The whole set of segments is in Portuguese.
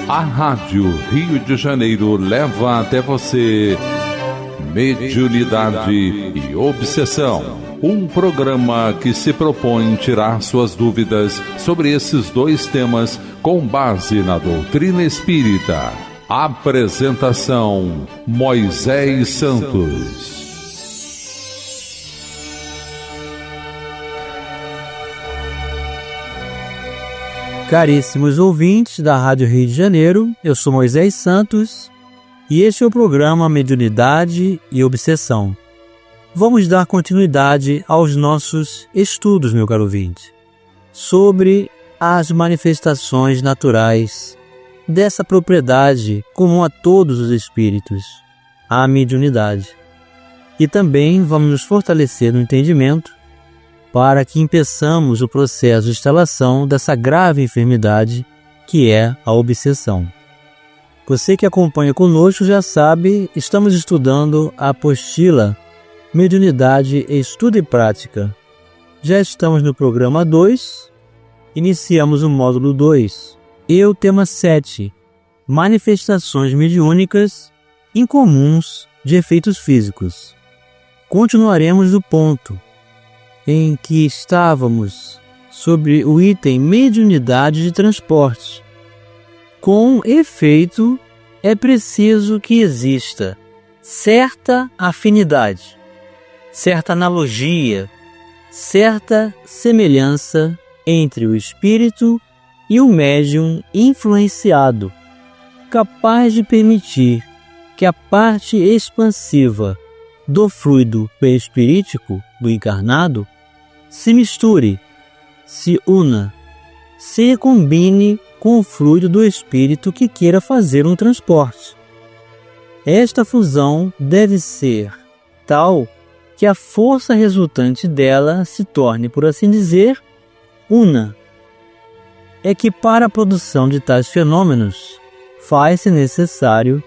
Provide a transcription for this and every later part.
A Rádio Rio de Janeiro leva até você Mediunidade e Obsessão. Um programa que se propõe tirar suas dúvidas sobre esses dois temas com base na doutrina espírita. Apresentação: Moisés Santos. Caríssimos ouvintes da Rádio Rio de Janeiro, eu sou Moisés Santos e este é o programa Mediunidade e Obsessão. Vamos dar continuidade aos nossos estudos, meu caro ouvinte, sobre as manifestações naturais dessa propriedade comum a todos os espíritos, a mediunidade. E também vamos nos fortalecer no entendimento para que impeçamos o processo de instalação dessa grave enfermidade que é a obsessão. Você que acompanha conosco já sabe, estamos estudando a apostila Mediunidade, Estudo e Prática. Já estamos no programa 2, iniciamos o módulo 2 e o tema 7, Manifestações mediúnicas incomuns de efeitos físicos. Continuaremos do ponto em que estávamos sobre o item mediunidade de transporte. Com efeito, é preciso que exista certa afinidade, certa analogia, certa semelhança entre o espírito e o médium influenciado, capaz de permitir que a parte expansiva do fluido perispirítico do encarnado se misture, se una, se recombine com o fluido do espírito que queira fazer um transporte. Esta fusão deve ser tal que a força resultante dela se torne, por assim dizer, una. É que para a produção de tais fenômenos faz-se necessário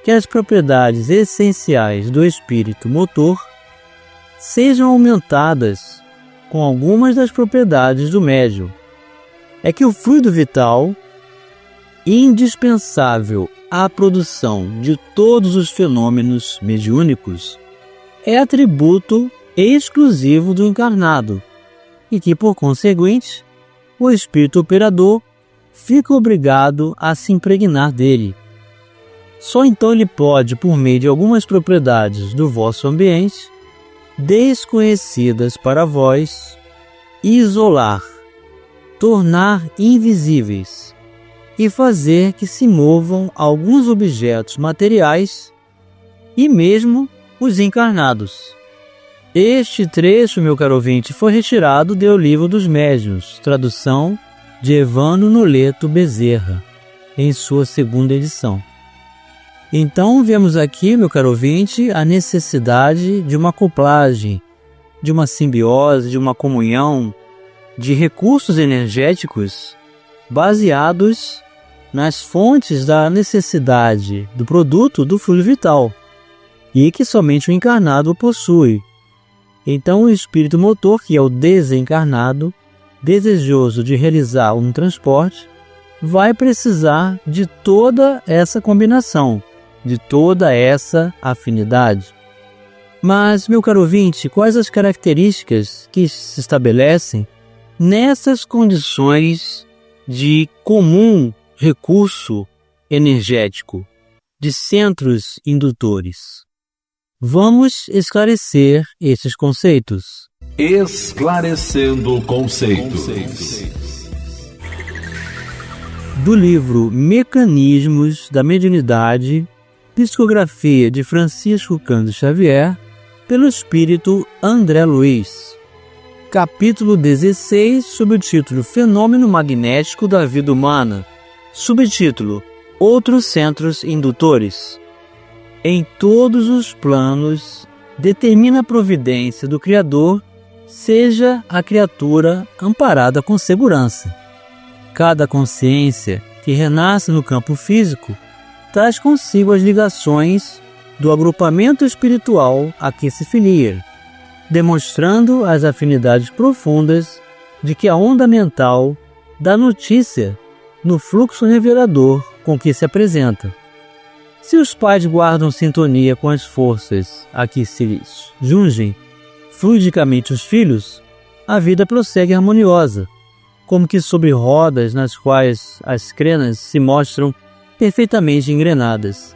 que as propriedades essenciais do espírito motor sejam aumentadas com algumas das propriedades do médium. É que o fluido vital, indispensável à produção de todos os fenômenos mediúnicos, é atributo exclusivo do encarnado e que, por conseguinte, o espírito operador fica obrigado a se impregnar dele. Só então ele pode, por meio de algumas propriedades do vosso ambiente, desconhecidas para vós, isolar, tornar invisíveis e fazer que se movam alguns objetos materiais e mesmo os encarnados. Este trecho, meu caro ouvinte, foi retirado do Livro dos Médiuns, tradução de Evandro Noleto Bezerra, em sua segunda edição. Então, vemos aqui, meu caro ouvinte, a necessidade de uma acoplagem, de uma simbiose, de uma comunhão, de recursos energéticos baseados nas fontes da necessidade do produto do fluido vital, e que somente o encarnado o possui. Então, o espírito motor, que é o desencarnado, desejoso de realizar um transporte, vai precisar de toda essa combinação, de toda essa afinidade. Mas, meu caro ouvinte, quais as características que se estabelecem nessas condições de comum recurso energético, de centros indutores? Vamos esclarecer esses conceitos. Esclarecendo conceitos. Do livro Mecanismos da Mediunidade, psicografia de Francisco Cândido Xavier, pelo espírito André Luiz. Capítulo 16, sob o título Fenômeno Magnético da Vida Humana. Subtítulo: Outros Centros Indutores. Em todos os planos, determina a providência do Criador, seja a criatura amparada com segurança. Cada consciência que renasce no campo físico traz consigo as ligações do agrupamento espiritual a que se filia, demonstrando as afinidades profundas de que a onda mental dá notícia no fluxo revelador com que se apresenta. Se os pais guardam sintonia com as forças a que se jungem fluidicamente os filhos, a vida prossegue harmoniosa, como que sobre rodas nas quais as crenas se mostram perfeitamente engrenadas.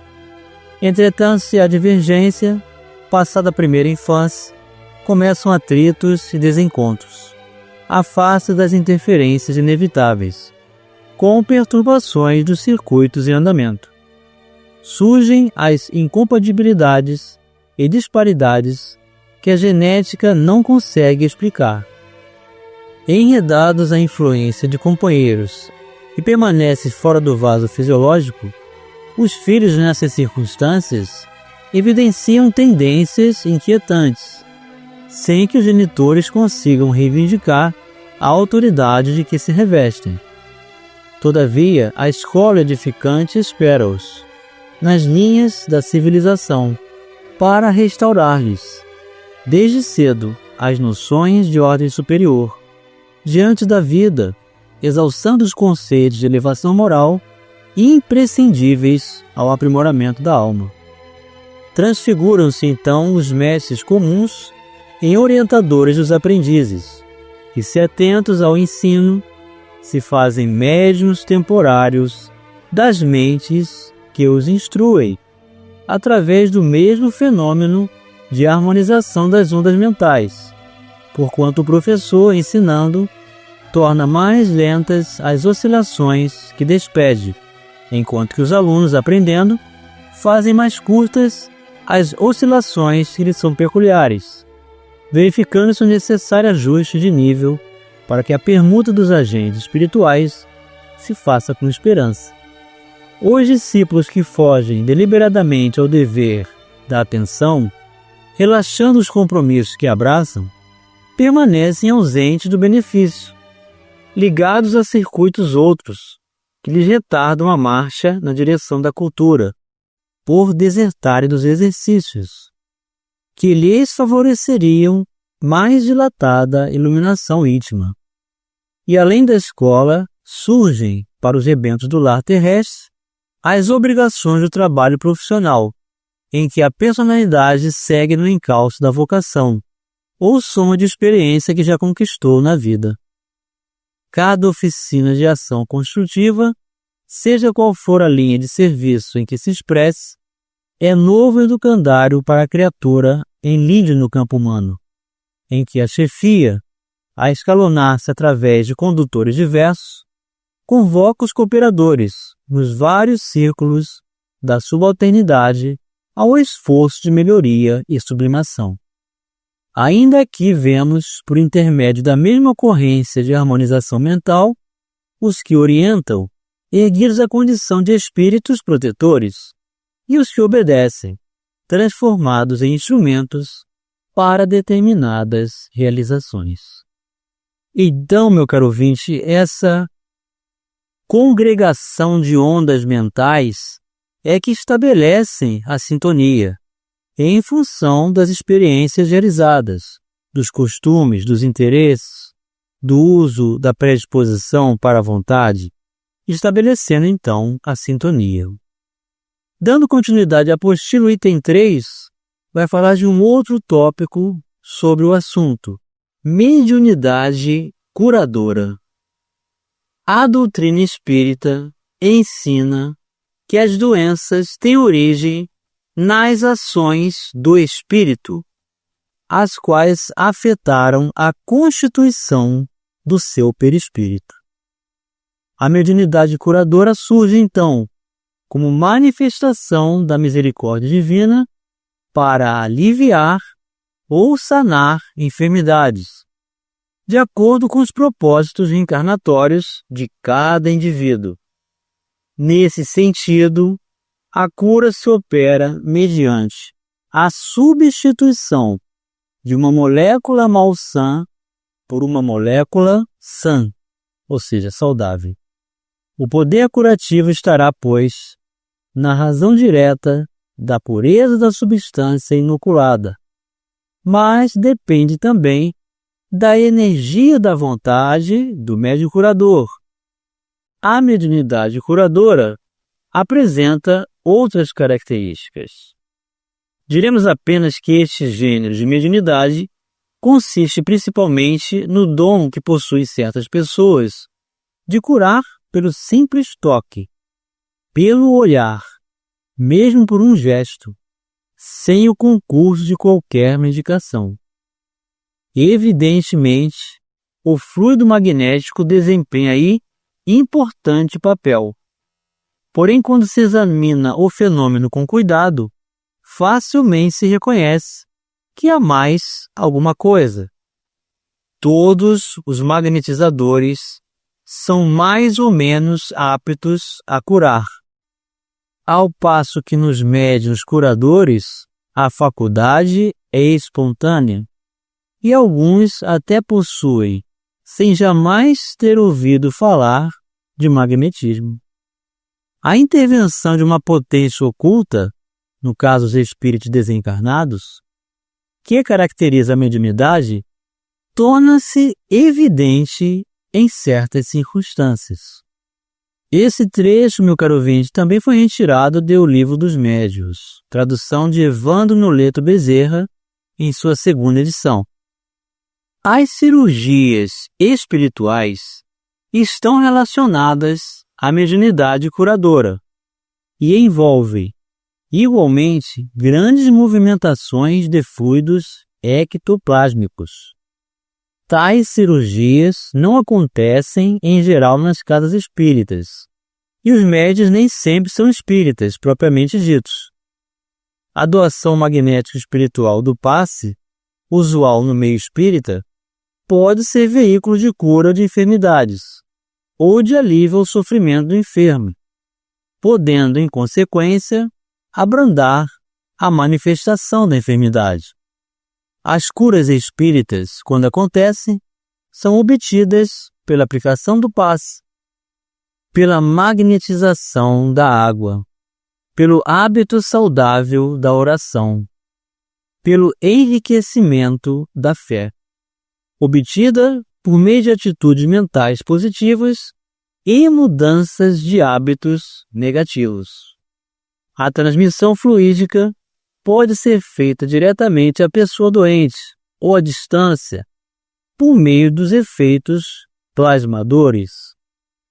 Entretanto, se há divergência, passada a primeira infância, começam atritos e desencontros, à face das interferências inevitáveis, com perturbações dos circuitos em andamento. Surgem as incompatibilidades e disparidades que a genética não consegue explicar. Enredados à influência de companheiros e permanecem fora do vaso fisiológico, os filhos nessas circunstâncias evidenciam tendências inquietantes, sem que os genitores consigam reivindicar a autoridade de que se revestem. Todavia, a escola edificante espera-os, nas linhas da civilização, para restaurar-lhes, desde cedo, as noções de ordem superior, diante da vida, exalçando os conceitos de elevação moral imprescindíveis ao aprimoramento da alma. Transfiguram-se então os mestres comuns em orientadores dos aprendizes, que, se atentos ao ensino, se fazem médiuns temporários das mentes que os instruem, através do mesmo fenômeno de harmonização das ondas mentais, porquanto o professor, ensinando, torna mais lentas as oscilações que despede, enquanto que os alunos, aprendendo, fazem mais curtas as oscilações que lhes são peculiares, verificando-se o necessário ajuste de nível para que a permuta dos agentes espirituais se faça com esperança. Os discípulos que fogem deliberadamente ao dever da atenção, relaxando os compromissos que abraçam, permanecem ausentes do benefício, ligados a circuitos outros, que lhes retardam a marcha na direção da cultura, por desertarem dos exercícios, que lhes favoreceriam mais dilatada iluminação íntima. E além da escola, surgem, para os rebentos do lar terrestre, as obrigações do trabalho profissional, em que a personalidade segue no encalço da vocação, ou soma de experiência que já conquistou na vida. Cada oficina de ação construtiva, seja qual for a linha de serviço em que se expresse, é novo educandário para a criatura em lide no campo humano, em que a chefia, a escalonar-se através de condutores diversos, convoca os cooperadores nos vários círculos da subalternidade ao esforço de melhoria e sublimação. Ainda aqui vemos, por intermédio da mesma ocorrência de harmonização mental, os que orientam, erguidos à condição de espíritos protetores, e os que obedecem, transformados em instrumentos para determinadas realizações. Então, meu caro ouvinte, essa congregação de ondas mentais é que estabelecem a sintonia, em função das experiências realizadas, dos costumes, dos interesses, do uso da predisposição para a vontade, estabelecendo então a sintonia. Dando continuidade à apostila, item 3, vai falar de um outro tópico sobre o assunto: mediunidade curadora. A doutrina espírita ensina que as doenças têm origem nas ações do espírito, as quais afetaram a constituição do seu perispírito. A mediunidade curadora surge, então, como manifestação da misericórdia divina para aliviar ou sanar enfermidades, de acordo com os propósitos reencarnatórios de cada indivíduo. Nesse sentido, a cura se opera mediante a substituição de uma molécula malsã por uma molécula sã, ou seja, saudável. O poder curativo estará, pois, na razão direta da pureza da substância inoculada, mas depende também da energia da vontade do médium curador. A mediunidade curadora apresenta outras características. Diremos apenas que este gênero de mediunidade consiste principalmente no dom que possuem certas pessoas de curar pelo simples toque, pelo olhar, mesmo por um gesto, sem o concurso de qualquer medicação. Evidentemente, o fluido magnético desempenha aí importante papel. Porém, quando se examina o fenômeno com cuidado, facilmente se reconhece que há mais alguma coisa. Todos os magnetizadores são mais ou menos aptos a curar, ao passo que nos médiuns curadores a faculdade é espontânea e alguns até possuem, sem jamais ter ouvido falar de magnetismo. A intervenção de uma potência oculta, no caso os espíritos desencarnados, que caracteriza a mediunidade, torna-se evidente em certas circunstâncias. Esse trecho, meu caro ouvinte, também foi retirado do Livro dos Médiuns, tradução de Evandro Noleto Bezerra, em sua segunda edição. As cirurgias espirituais estão relacionadas à mediunidade curadora e envolvem, igualmente, grandes movimentações de fluidos ectoplásmicos. Tais cirurgias não acontecem, em geral, nas casas espíritas, e os médiuns nem sempre são espíritas, propriamente ditos. A doação magnética espiritual do passe, usual no meio espírita, pode ser veículo de cura de enfermidades, ou de alívio ao sofrimento do enfermo, podendo, em consequência, abrandar a manifestação da enfermidade. As curas espíritas, quando acontecem, são obtidas pela aplicação do passe, pela magnetização da água, pelo hábito saudável da oração, pelo enriquecimento da fé, obtida por meio de atitudes mentais positivas e mudanças de hábitos negativos. A transmissão fluídica pode ser feita diretamente à pessoa doente ou à distância por meio dos efeitos plasmadores,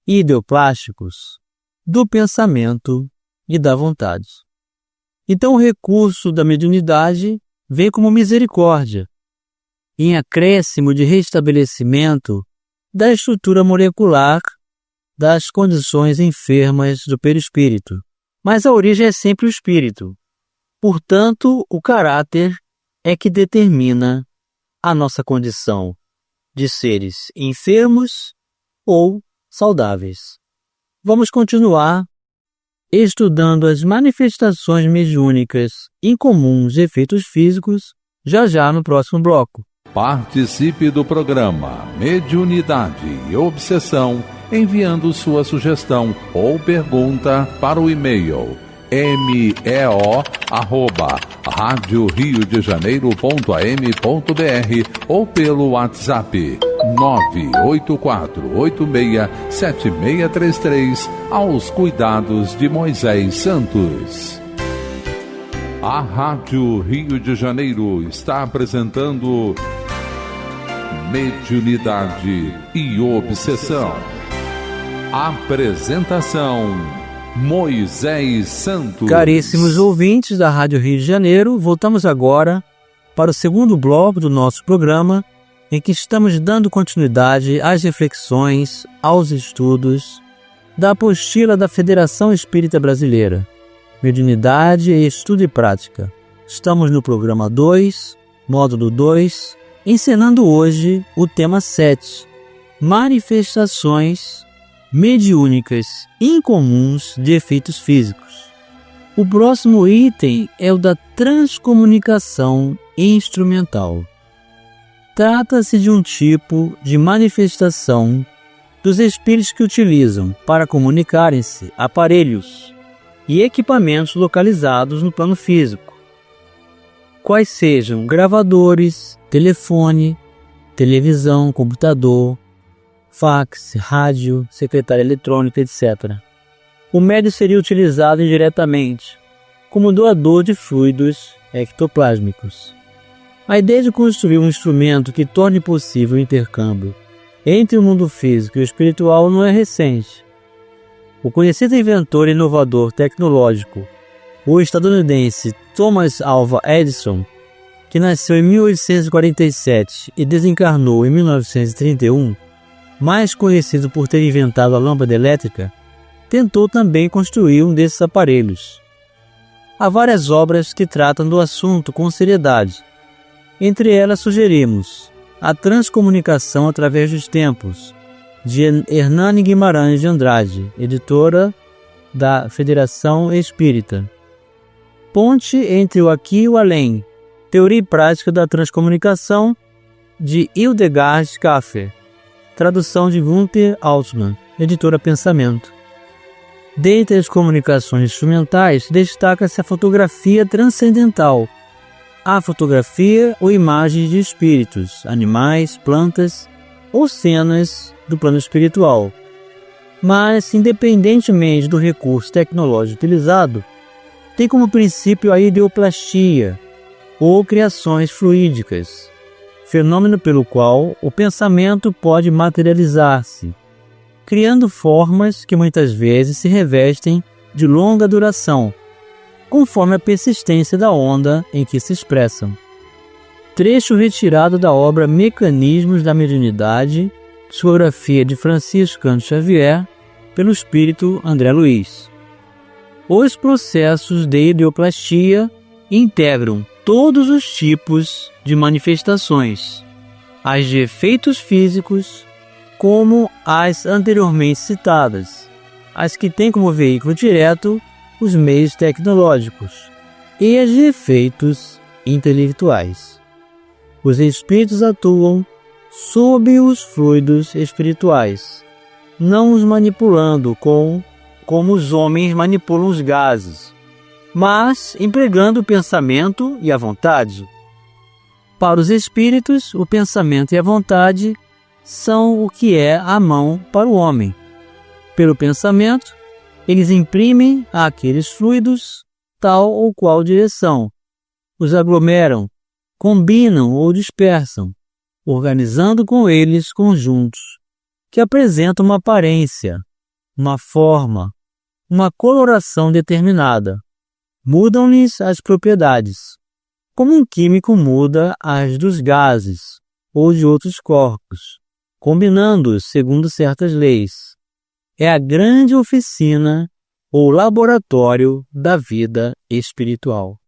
ideoplásticos, do pensamento e da vontade. Então o recurso da mediunidade vem como misericórdia, em acréscimo de restabelecimento da estrutura molecular das condições enfermas do perispírito. Mas a origem é sempre o espírito. Portanto, o caráter é que determina a nossa condição de seres enfermos ou saudáveis. Vamos continuar estudando as manifestações mediúnicas incomuns de efeitos físicos já no próximo bloco. Participe do programa Mediunidade e Obsessão enviando sua sugestão ou pergunta para o e-mail meo@radioriodejaneiro.am.br ou pelo WhatsApp 984867633 aos cuidados de Moisés Santos. A Rádio Rio de Janeiro está apresentando Mediunidade e Obsessão. Apresentação: Moisés Santos. Caríssimos ouvintes da Rádio Rio de Janeiro, voltamos agora para o segundo bloco do nosso programa, em que estamos dando continuidade às reflexões, aos estudos da apostila da Federação Espírita Brasileira, Mediunidade e Estudo e Prática. Estamos no programa 2, módulo 2, ensinando hoje o tema 7, Manifestações mediúnicas incomuns de efeitos físicos. O próximo item é o da transcomunicação instrumental. Trata-se de um tipo de manifestação dos espíritos que utilizam para comunicarem-se aparelhos e equipamentos localizados no plano físico, quais sejam gravadores, telefone, televisão, computador, fax, rádio, secretária eletrônica, etc. o médium seria utilizado indiretamente como doador de fluidos ectoplásmicos. A ideia de construir um instrumento que torne possível o intercâmbio entre o mundo físico e o espiritual não é recente. O conhecido inventor e inovador tecnológico, o estadunidense Thomas Alva Edison, que nasceu em 1847 e desencarnou em 1931, mais conhecido por ter inventado a lâmpada elétrica, tentou também construir um desses aparelhos. Há várias obras que tratam do assunto com seriedade. Entre elas sugerimos A Transcomunicação através dos Tempos, de Hernani Guimarães de Andrade, editora da Federação Espírita. Ponte entre o Aqui e o Além, Teoria e Prática da Transcomunicação, de Hildegard Schaffer, tradução de Gunther Altmann, editora Pensamento. Dentre as comunicações instrumentais, destaca-se a fotografia transcendental, a fotografia ou imagens de espíritos, animais, plantas ou cenas do plano espiritual. Mas, independentemente do recurso tecnológico utilizado, tem como princípio a ideoplastia, ou criações fluídicas, fenômeno pelo qual o pensamento pode materializar-se, criando formas que muitas vezes se revestem de longa duração, conforme a persistência da onda em que se expressam. Trecho retirado da obra Mecanismos da Mediunidade, psicografia de Francisco Cândido Xavier, pelo espírito André Luiz. Os processos de ideoplastia integram todos os tipos de manifestações, as de efeitos físicos, como as anteriormente citadas, as que têm como veículo direto os meios tecnológicos, e as de efeitos intelectuais. Os espíritos atuam sob os fluidos espirituais, não os manipulando como os homens manipulam os gases, mas empregando o pensamento e a vontade. Para os espíritos, o pensamento e a vontade são o que é a mão para o homem. Pelo pensamento, eles imprimem àqueles fluidos tal ou qual direção, os aglomeram, combinam ou dispersam, organizando com eles conjuntos que apresentam uma aparência, uma forma, uma coloração determinada. Mudam-lhes as propriedades, como um químico muda as dos gases ou de outros corpos, combinando-os segundo certas leis. É a grande oficina ou laboratório da vida espiritual.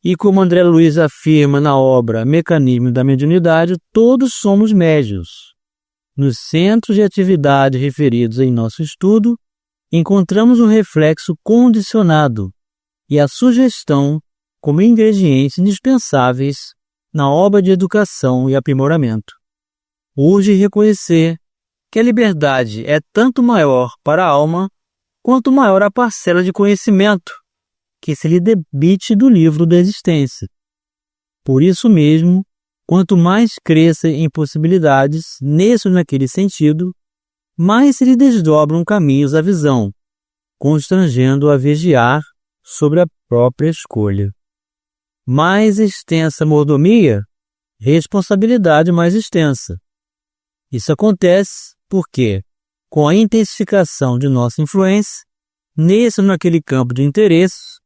E como André Luiz afirma na obra Mecanismo da Mediunidade, todos somos médiuns. Nos centros de atividade referidos em nosso estudo, encontramos um reflexo condicionado e a sugestão como ingredientes indispensáveis na obra de educação e aprimoramento. Urge reconhecer que a liberdade é tanto maior para a alma, quanto maior a parcela de conhecimento que se lhe debite do livro da existência. Por isso mesmo, quanto mais cresça em possibilidades, nesse ou naquele sentido, mais se lhe desdobram caminhos à visão, constrangendo-o a vigiar sobre a própria escolha. Mais extensa mordomia, responsabilidade mais extensa. Isso acontece porque, com a intensificação de nossa influência, nesse ou naquele campo de interesses,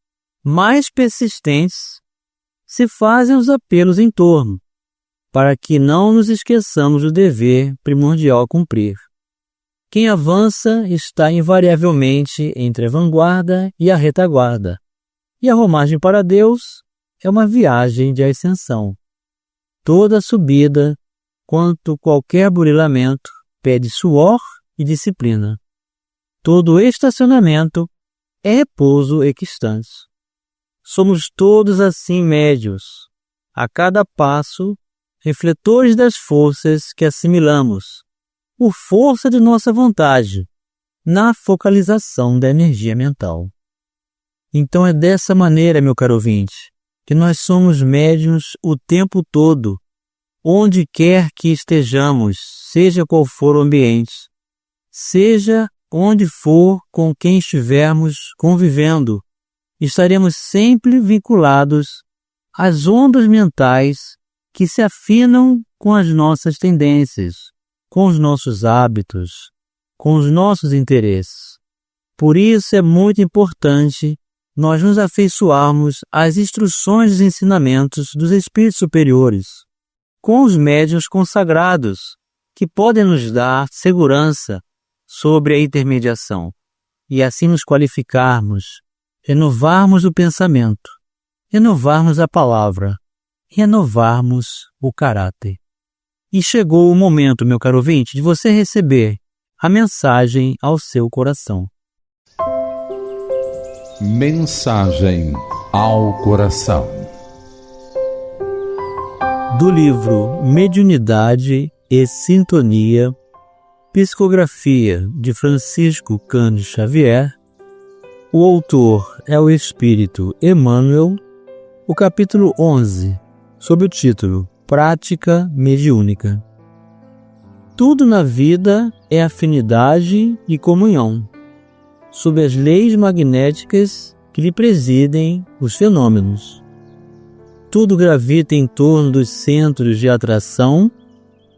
mais persistentes se fazem os apelos em torno, para que não nos esqueçamos do dever primordial a cumprir. Quem avança está invariavelmente entre a vanguarda e a retaguarda, e a romagem para Deus é uma viagem de ascensão. Toda subida, quanto qualquer burilamento, pede suor e disciplina. Todo estacionamento é repouso equistante. Somos todos assim médios, a cada passo, refletores das forças que assimilamos, por força de nossa vontade, na focalização da energia mental. Então é dessa maneira, meu caro ouvinte, que nós somos médiuns o tempo todo, onde quer que estejamos, seja qual for o ambiente, seja onde for com quem estivermos convivendo, estaremos sempre vinculados às ondas mentais que se afinam com as nossas tendências, com os nossos hábitos, com os nossos interesses. Por isso é muito importante nós nos afeiçoarmos às instruções e os ensinamentos dos espíritos superiores, com os médiuns consagrados, que podem nos dar segurança sobre a intermediação, e assim nos qualificarmos, renovarmos o pensamento, renovarmos a palavra, renovarmos o caráter. E chegou o momento, meu caro ouvinte, de você receber a mensagem ao seu coração. Mensagem ao coração. Do livro Mediunidade e Sintonia, psicografia de Francisco Cândido Xavier, o autor é o Espírito Emmanuel, o capítulo 11, sob o título Prática Mediúnica. Tudo na vida é afinidade e comunhão, sob as leis magnéticas que lhe presidem os fenômenos. Tudo gravita em torno dos centros de atração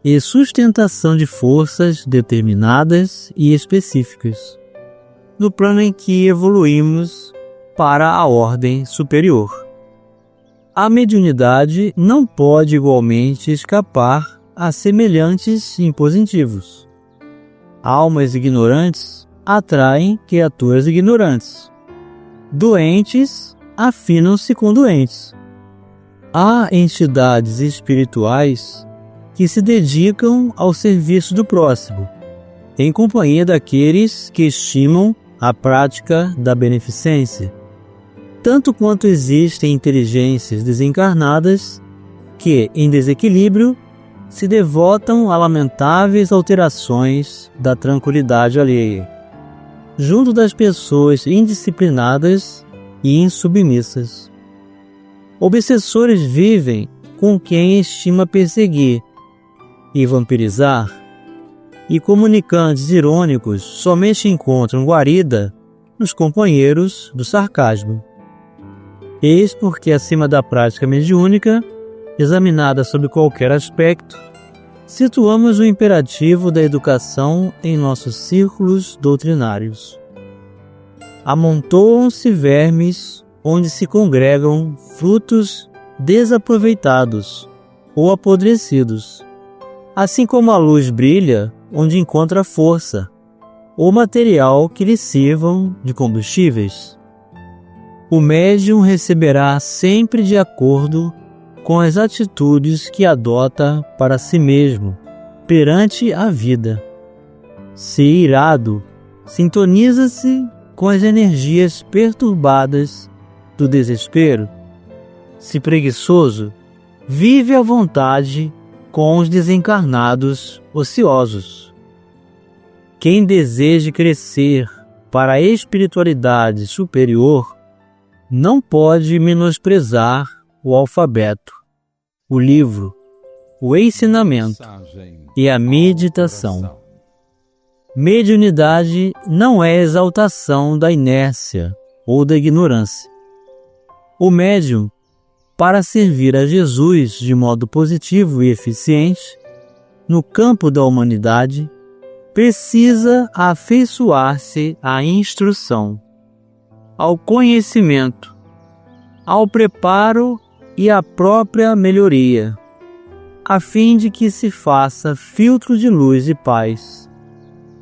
e sustentação de forças determinadas e específicas, no plano em que evoluímos para a ordem superior. A mediunidade não pode igualmente escapar a semelhantes impositivos. Almas ignorantes atraem criaturas ignorantes. Doentes afinam-se com doentes. Há entidades espirituais que se dedicam ao serviço do próximo, em companhia daqueles que estimam a prática da beneficência, tanto quanto existem inteligências desencarnadas que, em desequilíbrio, se devotam a lamentáveis alterações da tranquilidade alheia, junto das pessoas indisciplinadas e insubmissas. Obsessores vivem com quem estima perseguir e vampirizar, e comunicantes irônicos somente encontram guarida nos companheiros do sarcasmo. Eis porque, acima da prática mediúnica, examinada sob qualquer aspecto, situamos o imperativo da educação em nossos círculos doutrinários. Amontoam-se vermes onde se congregam frutos desaproveitados ou apodrecidos, assim como a luz brilha onde encontra força ou material que lhe sirvam de combustíveis. O médium receberá sempre de acordo com as atitudes que adota para si mesmo perante a vida. Se irado, sintoniza-se com as energias perturbadas do desespero. Se preguiçoso, vive à vontade com os desencarnados ociosos. Quem deseje crescer para a espiritualidade superior não pode menosprezar o alfabeto, o livro, o ensinamento e a meditação. Mediunidade não é exaltação da inércia ou da ignorância. O médium, para servir a Jesus de modo positivo e eficiente, no campo da humanidade, precisa afeiçoar-se à instrução, ao conhecimento, ao preparo e à própria melhoria, a fim de que se faça filtro de luz e paz,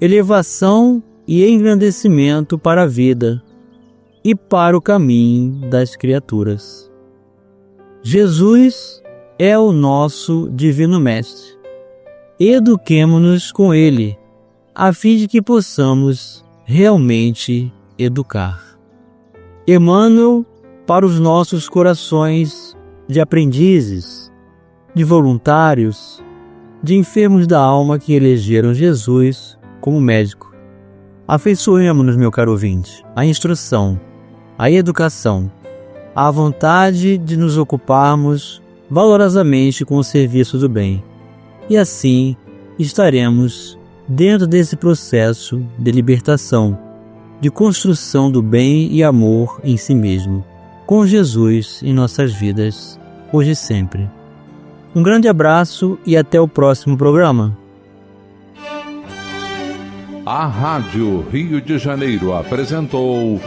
elevação e engrandecimento para a vida e para o caminho das criaturas. Jesus é o nosso Divino Mestre. Eduquemo-nos com Ele, a fim de que possamos realmente educar. Emmanuel, para os nossos corações de aprendizes, de voluntários, de enfermos da alma que elegeram Jesus como médico. Afeiçoemo-nos, meu caro ouvinte, à instrução, à educação, à vontade de nos ocuparmos valorosamente com o serviço do bem. E assim estaremos dentro desse processo de libertação, de construção do bem e amor em si mesmo, com Jesus em nossas vidas, hoje e sempre. Um grande abraço e até o próximo programa. A Rádio Rio de Janeiro apresentou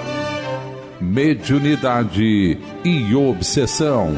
Mediunidade e Obsessão.